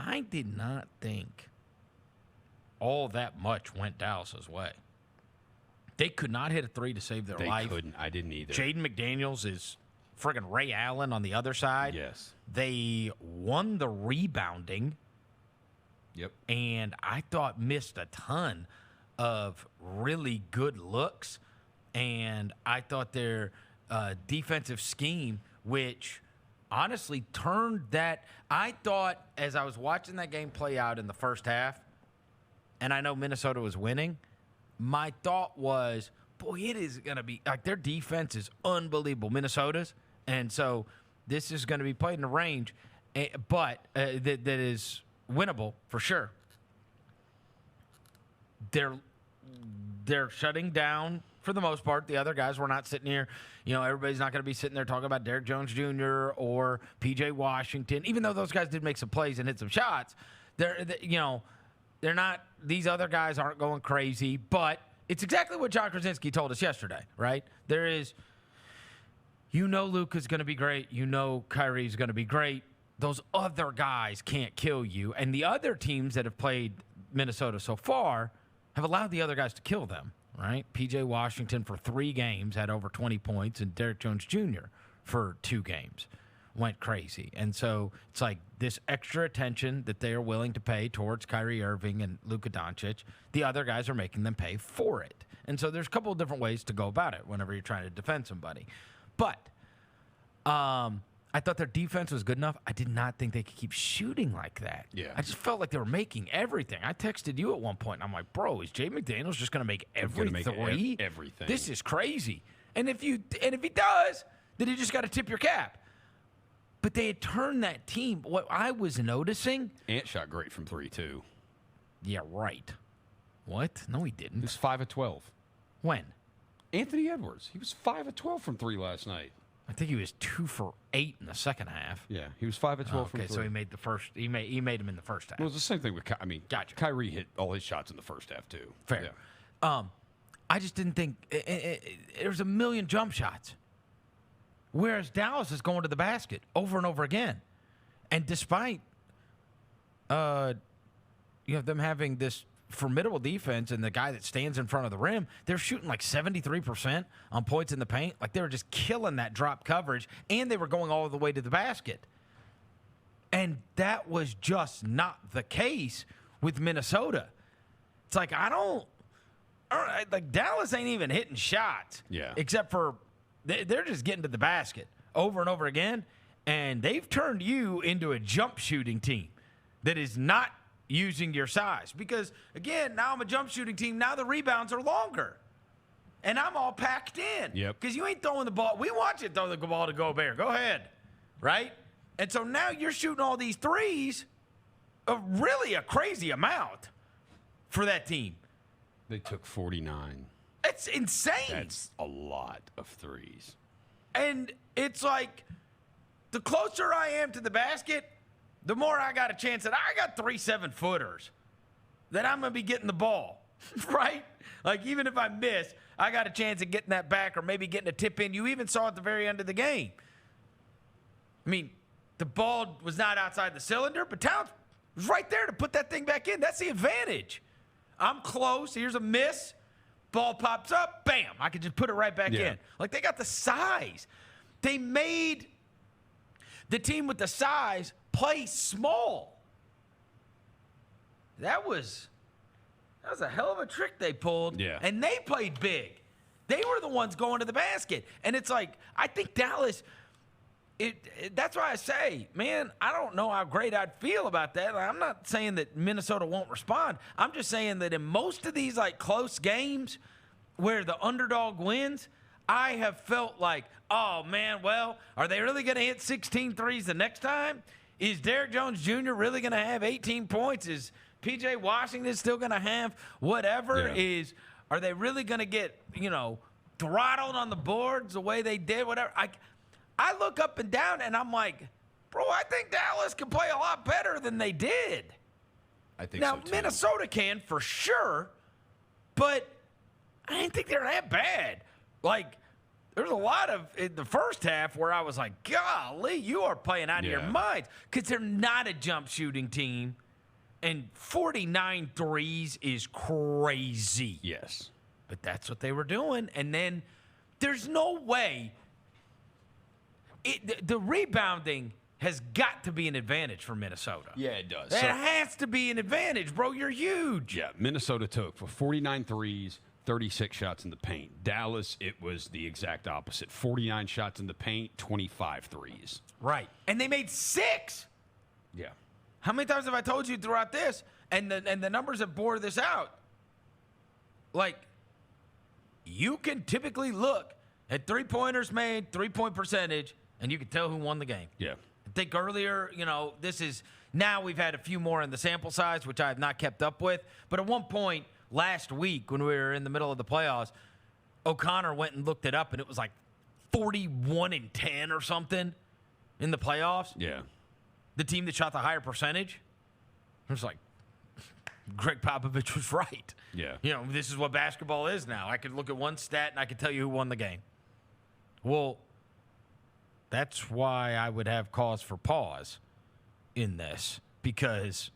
I did not think all that much went Dallas's way. They could not hit a three to save their life. They couldn't. I didn't either. Jaden McDaniels is friggin' Ray Allen on the other side. Yes. They won the rebounding. Yep. And I thought missed a ton of really good looks. And I thought their defensive scheme, which honestly turned that. I thought as I was watching that game play out in the first half, and I know Minnesota was winning, my thought was, boy, it is going to be like their defense is unbelievable, Minnesota's. And so this is going to be played in the range, but that is winnable for sure. They're shutting down for the most part. The other guys were not sitting here. Everybody's not going to be sitting there talking about Derrick Jones Jr. or P.J. Washington, even though those guys did make some plays and hit some shots. They're not. These other guys aren't going crazy, but it's exactly what John Krasinski told us yesterday, right? There is, Luka's going to be great. Kyrie's going to be great. Those other guys can't kill you. And the other teams that have played Minnesota so far have allowed the other guys to kill them, right? P.J. Washington for 3 games had over 20 points, and Derrick Jones Jr. for 2 games went crazy. And so it's like this extra attention that they are willing to pay towards Kyrie Irving and Luka Doncic, the other guys are making them pay for it. And so there's a couple of different ways to go about it whenever you're trying to defend somebody. But I thought their defense was good enough. I did not think they could keep shooting like that. Yeah. I just felt like they were making everything. I texted you at one point, and I'm like, bro, is Jay McDaniels just going to make every three? Everything. This is crazy. And if he does, then you just got to tip your cap. But they had turned that team. What I was noticing. Ant shot great from 3, too. Yeah, right. What? No, he didn't. He was 5 of 12. When? Anthony Edwards. He was 5 of 12 from 3 last night. I think he was 2 for 8 in the second half. Yeah, he was 5 of 12 from 3. Okay, so he made the first. He made him in the first half. Well, it was the same thing with. Gotcha. Kyrie hit all his shots in the first half too. Fair. Yeah. I just didn't think there's a million jump shots. Whereas Dallas is going to the basket over and over again. And despite them having this formidable defense and the guy that stands in front of the rim, they're shooting like 73% on points in the paint. Like they were just killing that drop coverage, and they were going all the way to the basket. And that was just not the case with Minnesota. It's like Dallas ain't even hitting shots. Yeah. Except for they're just getting to the basket over and over again, and they've turned you into a jump shooting team that is not using your size. Because, again, now I'm a jump shooting team. Now the rebounds are longer, and I'm all packed in. Yep. Because you ain't throwing the ball. We want you to throw the ball to Gobert. Go ahead, right? And so now you're shooting all these threes, really a crazy amount for that team. They took 49. It's insane. That's a lot of threes. And it's like the closer I am to the basket, the more I got a chance that I got 3 7-footers that I'm going to be getting the ball, right? Like even if I miss, I got a chance of getting that back or maybe getting a tip in. You even saw at the very end of the game. I mean, the ball was not outside the cylinder, but Towns was right there to put that thing back in. That's the advantage. I'm close. Here's a miss. Ball pops up, bam, I could just put it right back in. Like, they got the size. They made the team with the size play small. That was a hell of a trick they pulled. Yeah. And they played big. They were the ones going to the basket. And it's like, I think Dallas, that's why I say, man, I don't know how great I'd feel about that. Like, I'm not saying that Minnesota won't respond. I'm just saying that in most of these like close games where the underdog wins, I have felt like, oh man, well, are they really going to hit 16 threes the next time? Is Derrick Jones Jr. really going to have 18 points? Is P.J. Washington still going to have whatever? Yeah. Are they really going to get, throttled on the boards the way they did? Whatever. I look up and down, and I'm like, bro, I think Dallas can play a lot better than they did. I think now, so, too. Minnesota can for sure, but I didn't think they were that bad. Like, There's a lot of in the first half where I was like, golly, you are playing out of your minds because they're not a jump shooting team. And 49 threes is crazy. Yes. But that's what they were doing. And then there's no way. The rebounding has got to be an advantage for Minnesota. Yeah, it does. It has to be an advantage, bro. You're huge. Yeah, Minnesota took for 49 threes, 36 shots in the paint. Dallas, it was the exact opposite. 49 shots in the paint, 25 threes. Right. And they made 6. Yeah. How many times have I told you throughout this? And the numbers have bore this out. Like, you can typically look at three-pointers made, three-point percentage, and you can tell who won the game. Yeah. I think earlier, this is now we've had a few more in the sample size, which I have not kept up with. But at one point last week when we were in the middle of the playoffs, O'Connor went and looked it up, and it was like 41-10 or something in the playoffs. Yeah. The team that shot the higher percentage. It was like, Greg Popovich was right. Yeah. This is what basketball is now. I could look at one stat and I could tell you who won the game. Well, that's why I would have cause for pause in this, because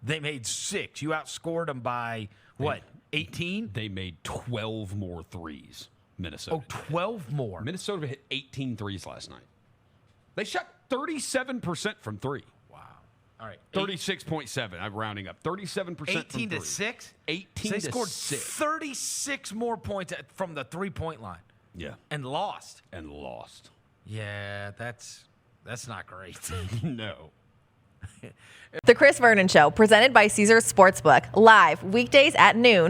they made 6. You outscored them by, what, 18? They made 12 more threes, Minnesota. Oh, 12 more. Minnesota hit 18 threes last night. They shot 37% from 3. Wow. All right. 36.7. I'm rounding up. 37% from 18 3. to 6? 18 they to scored 6. 36 more points from the three-point line. Yeah. And lost. Yeah, that's not great. No. The Chris Vernon Show, presented by Caesars Sportsbook, live weekdays at noon